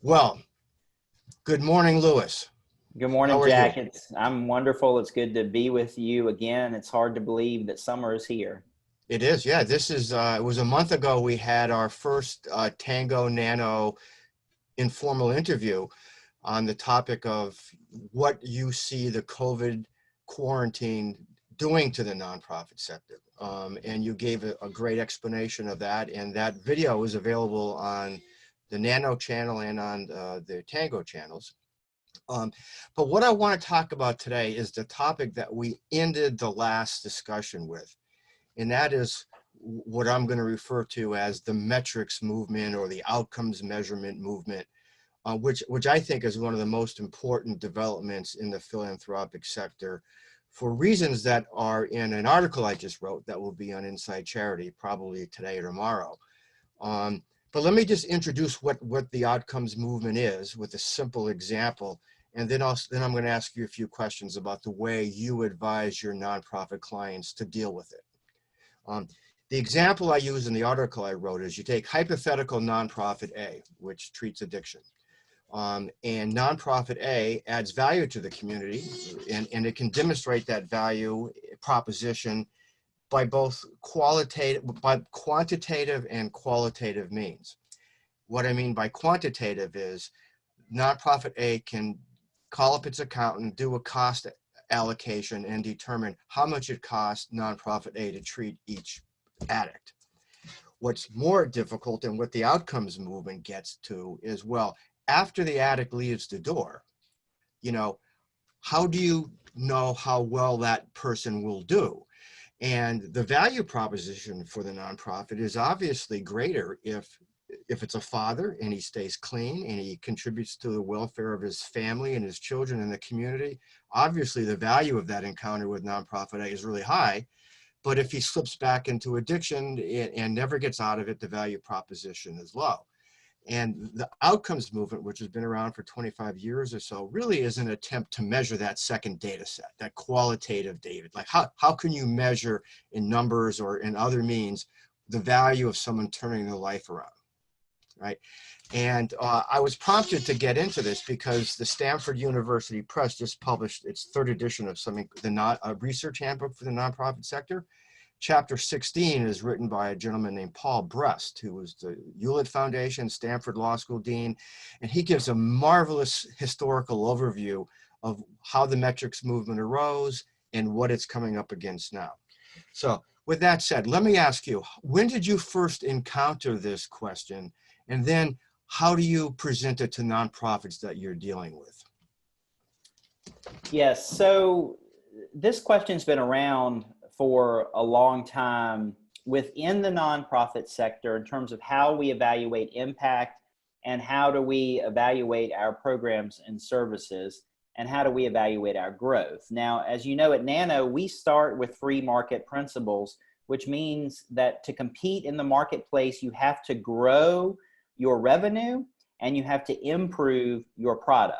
Well, good morning, Louis. Good How morning, are you? Jack. I'm wonderful. It's good to be with you again. It's hard to believe that summer is here. It is, yeah. This is, it was a month ago we had our first Tango Nano informal interview on the topic of what you see the COVID quarantine doing to the nonprofit sector. And you gave a great explanation of that. And that video is available on the Nano channel and on the Tango channels. But what I want to talk about today is the topic that we ended the last discussion with, and that is what I'm going to refer to as the metrics movement or the outcomes measurement movement, which I think is one of the most important developments in the philanthropic sector for reasons that are in an article I just wrote that will be on Inside Charity probably today or tomorrow. But let me just introduce what the outcomes movement is with a simple example. And then I'm going to ask you a few questions about the way you advise your nonprofit clients to deal with it. The example I use in the article I wrote is you take hypothetical nonprofit A, which treats addiction. And nonprofit A adds value to the community, and it can demonstrate that value proposition by both quantitative and qualitative means. What I mean by quantitative is nonprofit A can call up its accountant, do a cost allocation, and determine how much it costs nonprofit A to treat each addict. What's more difficult and what the outcomes movement gets to is, well, after the addict leaves the door, how do you know how well that person will do? And the value proposition for the nonprofit is obviously greater if it's a father and he stays clean and he contributes to the welfare of his family and his children and the community. Obviously, the value of that encounter with nonprofit A is really high. But if he slips back into addiction and never gets out of it, the value proposition is low. And the outcomes movement, which has been around for 25 years or so, really is an attempt to measure that second data set, that qualitative data. Like how can you measure in numbers or in other means the value of someone turning their life around, right? And I was prompted to get into this because the Stanford University Press just published its third edition of a research handbook for the nonprofit sector. Chapter 16 is written by a gentleman named Paul Brest, who was the Hewlett Foundation, Stanford Law School Dean, and he gives a marvelous historical overview of how the metrics movement arose and what it's coming up against now. So with that said, let me ask you, when did you first encounter this question? And then how do you present it to nonprofits that you're dealing with? Yes, so this question's been around for a long time within the nonprofit sector in terms of how we evaluate impact and how do we evaluate our programs and services and how do we evaluate our growth. Now, as you know, at NANO, we start with free market principles, which means that to compete in the marketplace, you have to grow your revenue and you have to improve your product.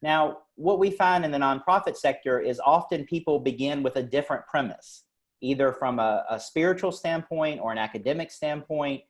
Now, what we find in the nonprofit sector is often people begin with a different premise, either from a spiritual standpoint or an academic standpoint.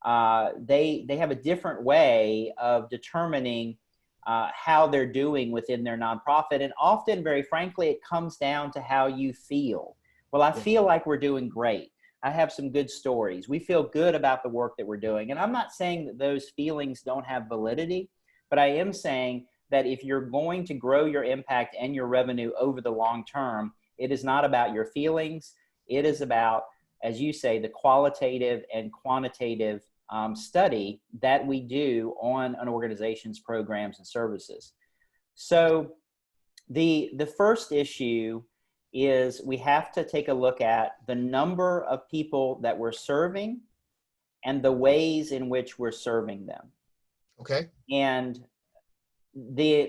They have a different way of determining how they're doing within their nonprofit. And often, very frankly, it comes down to how you feel. Well, I feel like we're doing great. I have some good stories. We feel good about the work that we're doing. And I'm not saying that those feelings don't have validity, but I am saying that if you're going to grow your impact and your revenue over the long term, it is not about your feelings. It is about, as you say, the qualitative and quantitative study that we do on an organization's programs and services. So the first issue is we have to take a look at the number of people that we're serving and the ways in which we're serving them. Okay. And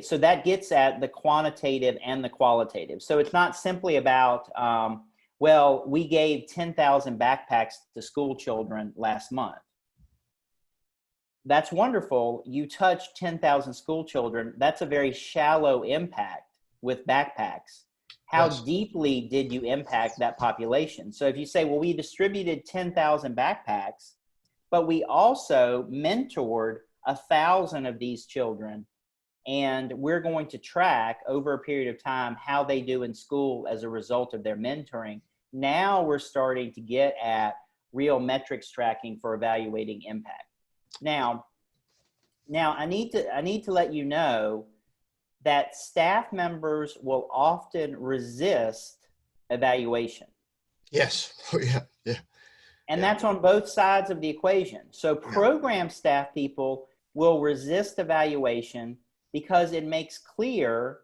so that gets at the quantitative and the qualitative. So it's not simply about, well, we gave 10,000 backpacks to school children last month. That's wonderful. You touched 10,000 school children. That's a very shallow impact with backpacks. How deeply did you impact that population? So if you say, well, we distributed 10,000 backpacks, but we also mentored 1,000 of these children, and we're going to track over a period of time how they do in school as a result of their mentoring. Now we're starting to get at real metrics tracking for evaluating impact. Now I need to let you know that staff members will often resist evaluation. Yes. Yeah. Yeah. And that's on both sides of the equation. So program staff people will resist evaluation because it makes clear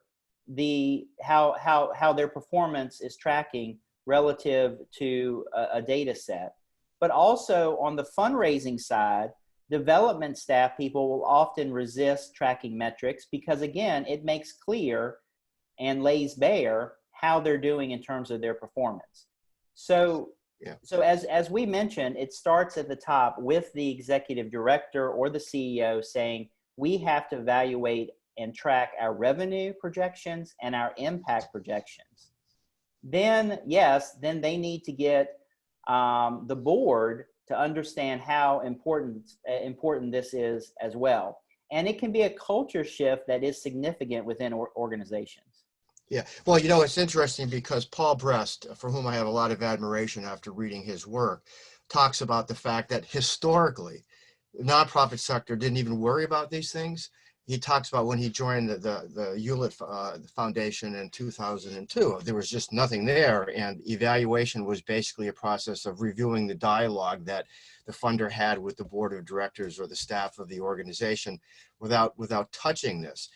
how their performance is tracking relative to a data set. But also on the fundraising side, development staff people will often resist tracking metrics because, again, it makes clear and lays bare how they're doing in terms of their performance. So as we mentioned, it starts at the top with the executive director or the CEO saying, we have to evaluate and track our revenue projections and our impact projections. Then, then they need to get the board to understand how important this is as well. And it can be a culture shift that is significant within organizations. Yeah, well, you know, it's interesting because Paul Brest, for whom I have a lot of admiration after reading his work, talks about the fact that historically, the nonprofit sector didn't even worry about these things. He talks about when he joined the Hewlett Foundation in 2002, there was just nothing there, and evaluation was basically a process of reviewing the dialogue that the funder had with the board of directors or the staff of the organization without touching this.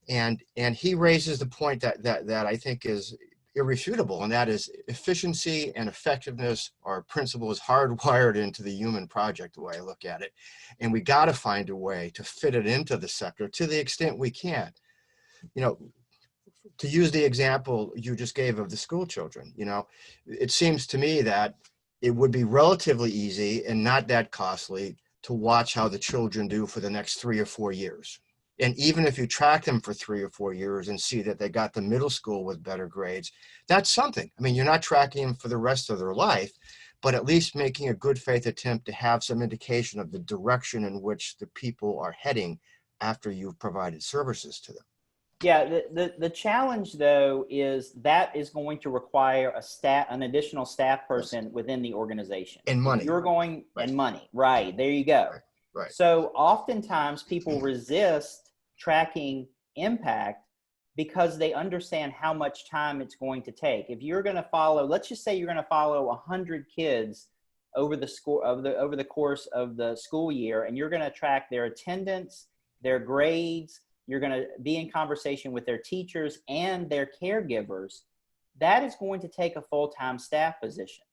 And he raises the point that I think is irrefutable, and that is efficiency and effectiveness are principles hardwired into the human project, the way I look at it. And we got to find a way to fit it into the sector to the extent we can. You know, to use the example you just gave of the school children, you know, it seems to me that it would be relatively easy and not that costly to watch how the children do for the next 3 or 4 years. And even if you track them for 3 or 4 years and see that they got to middle school with better grades, that's something. I mean, you're not tracking them for the rest of their life, but at least making a good faith attempt to have some indication of the direction in which the people are heading after you've provided services to them. Yeah, the challenge though is that is going to require an additional staff person within the organization. And money. You're going and money, right? There you go. Right. So oftentimes people resist tracking impact because they understand how much time it's going to take. If you're going to follow, let's just say you're going to follow 100 kids over the course of the school year, and you're going to track their attendance, their grades, you're going to be in conversation with their teachers and their caregivers, that is going to take a full-time staff position.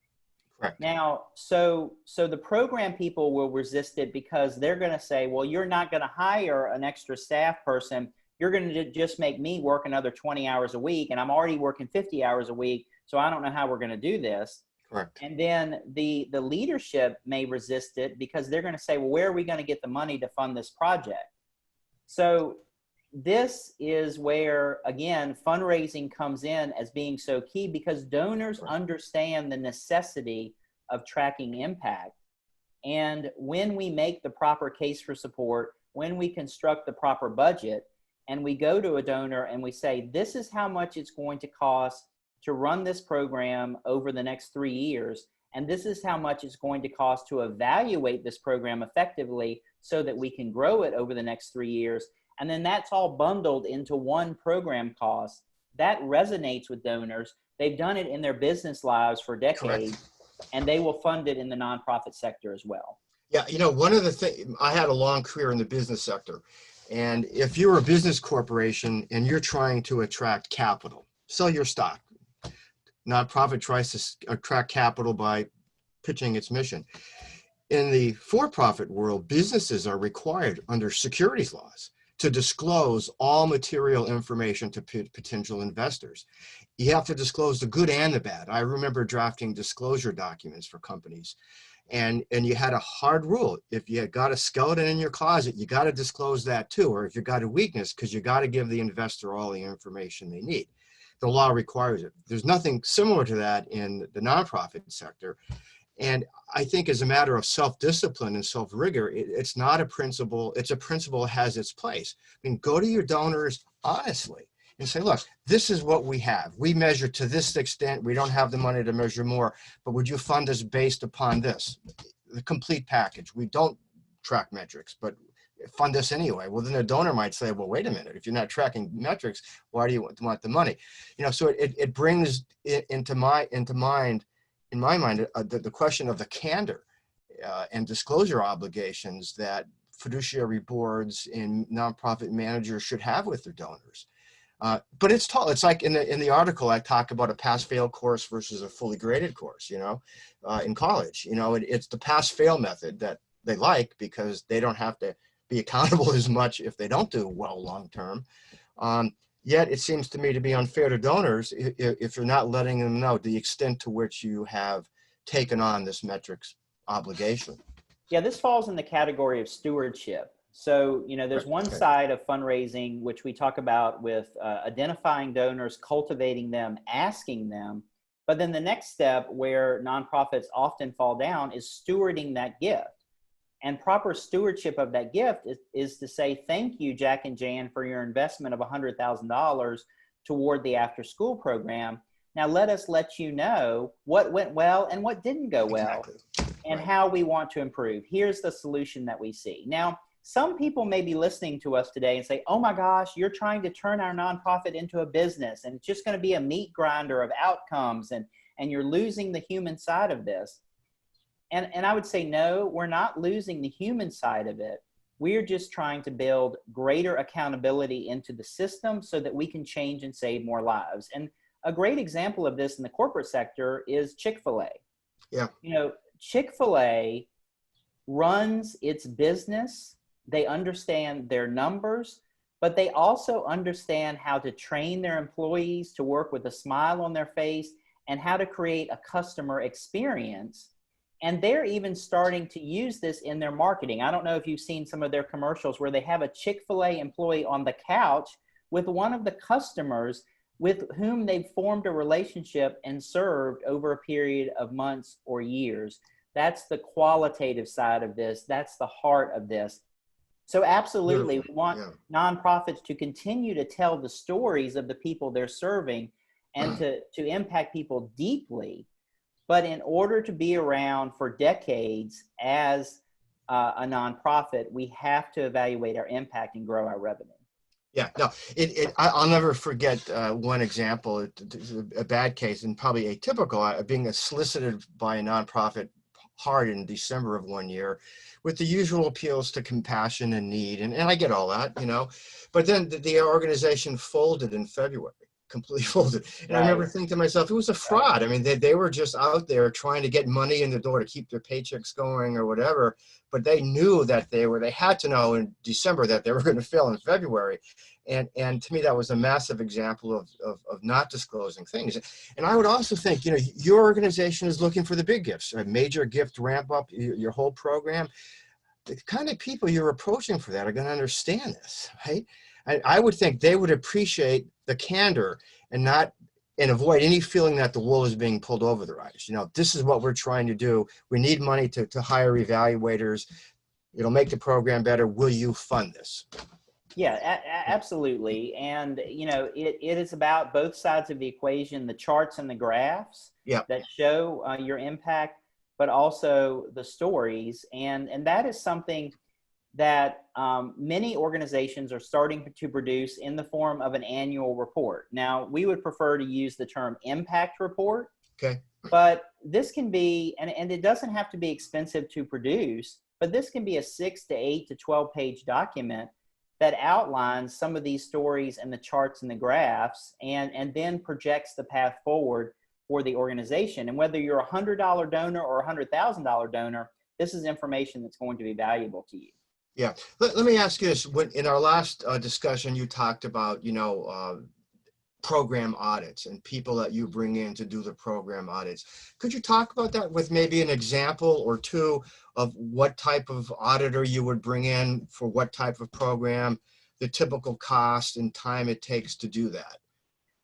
Correct. Now, so the program people will resist it because they're going to say, well, you're not going to hire an extra staff person. You're going to just make me work another 20 hours a week, and I'm already working 50 hours a week, so I don't know how we're going to do this. Correct. And then the leadership may resist it because they're going to say, well, where are we going to get the money to fund this project? So this is where, again, fundraising comes in as being so key because donors understand the necessity of tracking impact. And when we make the proper case for support, when we construct the proper budget, and we go to a donor and we say, this is how much it's going to cost to run this program over the next 3 years, and this is how much it's going to cost to evaluate this program effectively so that we can grow it over the next 3 years. And then that's all bundled into one program cost. That resonates with donors. They've done it in their business lives for decades, and they will fund it in the nonprofit sector as well. Yeah, you know, one of the things, I had a long career in the business sector. And if you're a business corporation and you're trying to attract capital, sell your stock. Nonprofit tries to attract capital by pitching its mission. In the for-profit world, businesses are required under securities laws to disclose all material information to potential investors. You have to disclose the good and the bad. I remember drafting disclosure documents for companies, and you had a hard rule. If you got a skeleton in your closet, you got to disclose that too, or if you got a weakness, because you got to give the investor all the information they need. The law requires it. There's nothing similar to that in the nonprofit sector. And I think as a matter of self-discipline and self-rigor, it's not a principle, it's a principle that has its place. I mean, go to your donors honestly and say, look, this is what we have. We measure to this extent. We don't have the money to measure more, but would you fund us based upon this? The complete package. We don't track metrics, but fund us anyway. Well, then the donor might say, well, wait a minute, if you're not tracking metrics, why do you want the money? You know, so it brings into my mind, in my mind, the question of the candor and disclosure obligations that fiduciary boards and nonprofit managers should have with their donors. But it's tall. It's like in the article, I talk about a pass-fail course versus a fully graded course, you know, in college. You know, it's the pass-fail method that they like because they don't have to be accountable as much if they don't do well long-term. Yet it seems to me to be unfair to donors if you're not letting them know the extent to which you have taken on this metrics obligation. Yeah, this falls in the category of stewardship. So, you know, there's one side of fundraising, which we talk about with identifying donors, cultivating them, asking them. But then the next step where nonprofits often fall down is stewarding that gift. And proper stewardship of that gift is to say, thank you, Jack and Jan, for your investment of $100,000 toward the after-school program. Now let us let you know what went well and what didn't go well, and how we want to improve. Here's the solution that we see. Now, some people may be listening to us today and say, oh my gosh, you're trying to turn our nonprofit into a business, and it's just going to be a meat grinder of outcomes, and you're losing the human side of this. And I would say, no, we're not losing the human side of it. We're just trying to build greater accountability into the system so that we can change and save more lives. And a great example of this in the corporate sector is Chick-fil-A. Yeah. You know, Chick-fil-A runs its business. They understand their numbers, but they also understand how to train their employees to work with a smile on their face and how to create a customer experience. And they're even starting to use this in their marketing. I don't know if you've seen some of their commercials where they have a Chick-fil-A employee on the couch with one of the customers with whom they've formed a relationship and served over a period of months or years. That's the qualitative side of this. That's the heart of this. So absolutely, we want nonprofits to continue to tell the stories of the people they're serving and to impact people deeply. But in order to be around for decades as a nonprofit, we have to evaluate our impact and grow our revenue. Yeah, no, I'll never forget one example, a bad case and probably atypical, being solicited by a nonprofit hard in December of one year with the usual appeals to compassion and need. And I get all that, you know, but then the organization folded in February. Completely folded. And I remember thinking to myself, it was a fraud. I mean, they were just out there trying to get money in the door to keep their paychecks going or whatever, but they knew that they had to know in December that they were going to fail in February. And to me, that was a massive example of not disclosing things. And I would also think, you know, your organization is looking for the big gifts, a major gift ramp up your whole program. The kind of people you're approaching for that are going to understand this, right? I would think they would appreciate the candor and avoid any feeling that the wool is being pulled over their eyes. You know, this is what we're trying to do. We need money to hire evaluators. It'll make the program better. Will you fund this? Yeah, absolutely. And, you know, it is about both sides of the equation, the charts and the graphs that show your impact, but also the stories. And that is something that many organizations are starting to produce in the form of an annual report. Now, we would prefer to use the term impact report, but this can be, and it doesn't have to be expensive to produce, but this can be a 6 to 8 to 12 page document that outlines some of these stories and the charts and the graphs, and then projects the path forward for the organization. And whether you're a $100 donor or a $100,000 donor, this is information that's going to be valuable to you. Yeah. Let me ask you this. In our last discussion, you talked about, you know, program audits and people that you bring in to do the program audits. Could you talk about that with maybe an example or two of what type of auditor you would bring in for what type of program, the typical cost and time it takes to do that?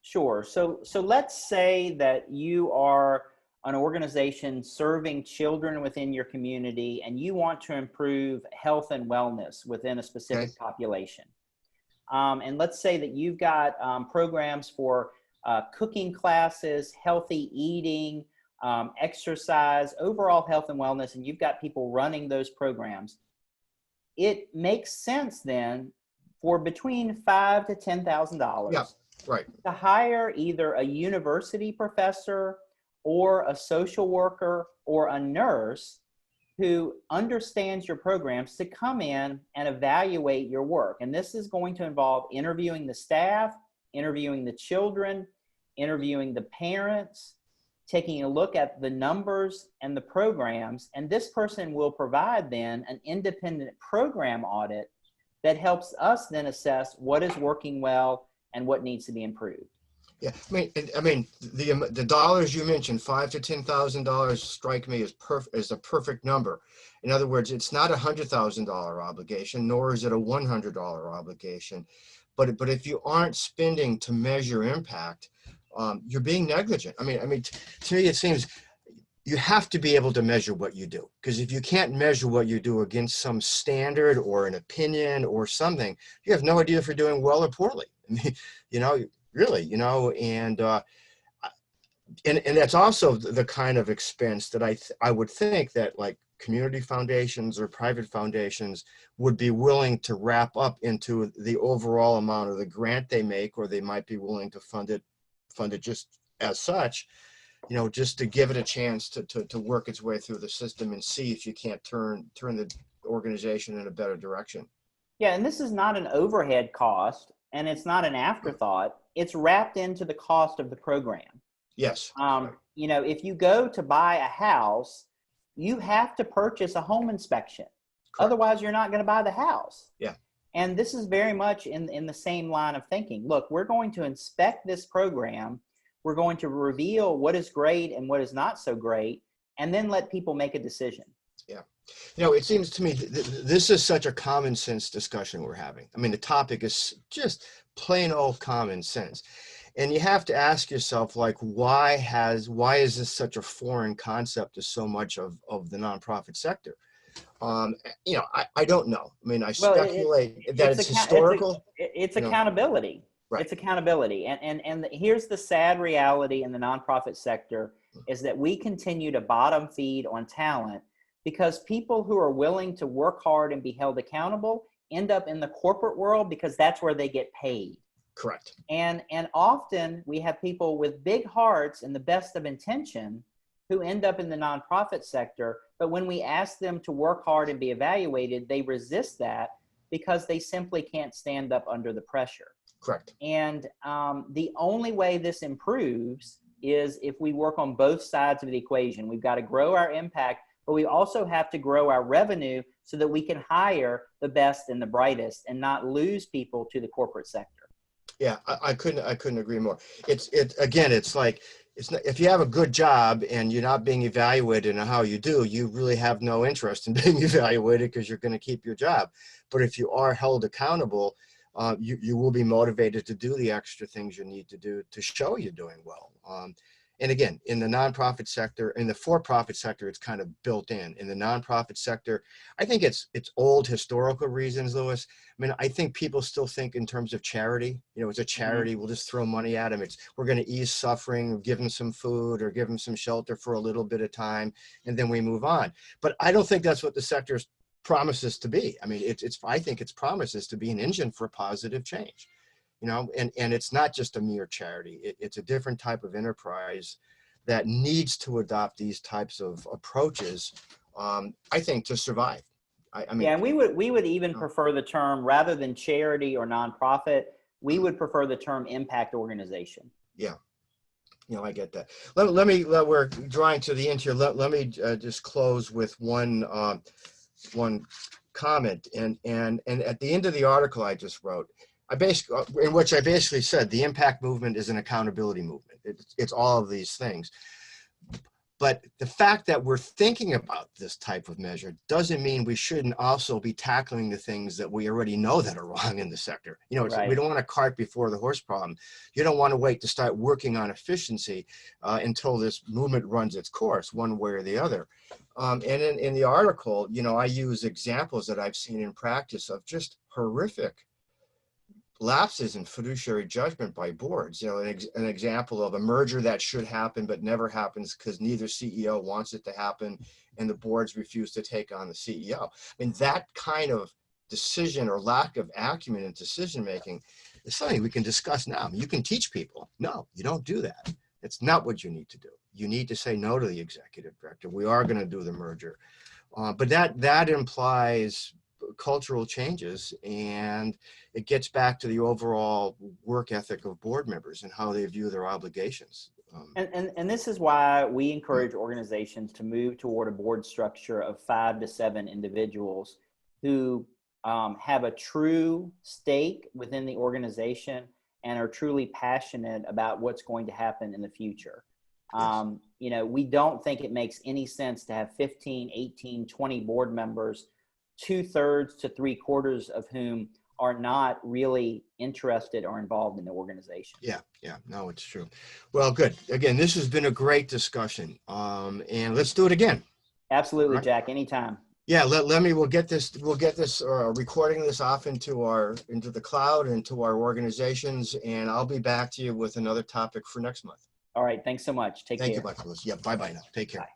Sure. So let's say that you are an organization serving children within your community, and you want to improve health and wellness within a specific population. And let's say that you've got programs for cooking classes, healthy eating, exercise, overall health and wellness, and you've got people running those programs. It makes sense then for between $5,000 to $10,000 to hire either a university professor or a social worker or a nurse who understands your programs to come in and evaluate your work. And this is going to involve interviewing the staff, interviewing the children, interviewing the parents, taking a look at the numbers and the programs. And this person will provide then an independent program audit that helps us then assess what is working well and what needs to be improved. Yeah, I mean, the dollars you mentioned, $5,000 to $10,000, strike me as a perfect number. In other words, it's not a $100,000 obligation, nor is it a $100 obligation. But if you aren't spending to measure impact, you're being negligent. I mean, to me, it seems you have to be able to measure what you do, because if you can't measure what you do against some standard or an opinion or something, you have no idea if you're doing well or poorly. I mean, you know, really, you know, and that's also the kind of expense that I would think that like community foundations or private foundations would be willing to wrap up into the overall amount of the grant they make, or they might be willing to fund it just as such, you know, just to give it a chance to work its way through the system and see if you can't turn the organization in a better direction. Yeah, and this is not an overhead cost, and it's not an afterthought. It's wrapped into the cost of the program. Yes. You know, if you go to buy a house, you have to purchase a home inspection. Correct. Otherwise, you're not going to buy the house. Yeah. And this is very much in the same line of thinking. Look, we're going to inspect this program. We're going to reveal what is great and what is not so great, and then let people make a decision. Yeah. You know, it seems to me this is such a common sense discussion we're having. I mean, the topic is just plain old common sense. And you have to ask yourself, like, why is this such a foreign concept to so much of the nonprofit sector? You know, I don't know. I mean, I speculate that it's historical. It's accountability. Right. It's accountability. And here's the sad reality in the nonprofit sector is that we continue to bottom feed on talent because people who are willing to work hard and be held accountable end up in the corporate world because that's where they get paid. Correct. And often we have people with big hearts and the best of intention who end up in the nonprofit sector. But when we ask them to work hard and be evaluated, they resist that because they simply can't stand up under the pressure. Correct. And the only way this improves is if we work on both sides of the equation. We've got to grow our impact, but we also have to grow our revenue so that we can hire the best and the brightest and not lose people to the corporate sector. Yeah, I couldn't agree more. It's like, if you have a good job and you're not being evaluated on how you do, you really have no interest in being evaluated because you're going to keep your job. But if you are held accountable, you will be motivated to do the extra things you need to do to show you're doing well. And again, in the nonprofit sector, in the for-profit sector, it's kind of built in. In the nonprofit sector, I think it's old historical reasons, Louis. I mean, I think people still think in terms of charity. You know, it's a charity. We'll just throw money at them. We're going to ease suffering, give them some food or give them some shelter for a little bit of time, and then we move on. But I don't think that's what the sector promises to be. I mean, I think its promises to be an engine for positive change. You know, and it's not just a mere charity. It's a different type of enterprise that needs to adopt these types of approaches, I think, to survive. I mean, yeah, and we would even prefer the term, rather than charity or nonprofit, we would prefer the term impact organization. Yeah. You know, I get that. We're drawing to the end here. Let me just close with one comment. And at the end of the article I just wrote, in which I basically said the impact movement is an accountability movement. It's all of these things. But the fact that we're thinking about this type of measure doesn't mean we shouldn't also be tackling the things that we already know that are wrong in the sector. You know, we Right. don't want to cart before the horse problem. You don't want to wait to start working on efficiency until this movement runs its course one way or the other. And in the article, you know, I use examples that I've seen in practice of just horrific lapses in fiduciary judgment by boards. You know, an example of a merger that should happen but never happens because neither CEO wants it to happen and the boards refuse to take on the CEO. I mean, that kind of decision or lack of acumen in decision making is something we can discuss now. I mean, you can teach people, no, you don't do that. It's not what you need to do. You need to say no to the executive director. We are going to do the merger. But that implies cultural changes, and it gets back to the overall work ethic of board members and how they view their obligations. And this is why we encourage organizations to move toward a board structure of 5 to 7 individuals who have a true stake within the organization and are truly passionate about what's going to happen in the future. Yes. You know, we don't think it makes any sense to have 15, 18, 20 board members, 2/3 to 3/4 of whom are not really interested or involved in the organization. Yeah, no, it's true. Well, good. Again, this has been a great discussion, and let's do it again. Absolutely, Right. Jack. Anytime. Yeah, we'll get this recording this off into the cloud, into our organizations, and I'll be back to you with another topic for next month. All right. Thanks so much. Take care. Thank you, Michael. Yeah, bye now. Take care. Bye.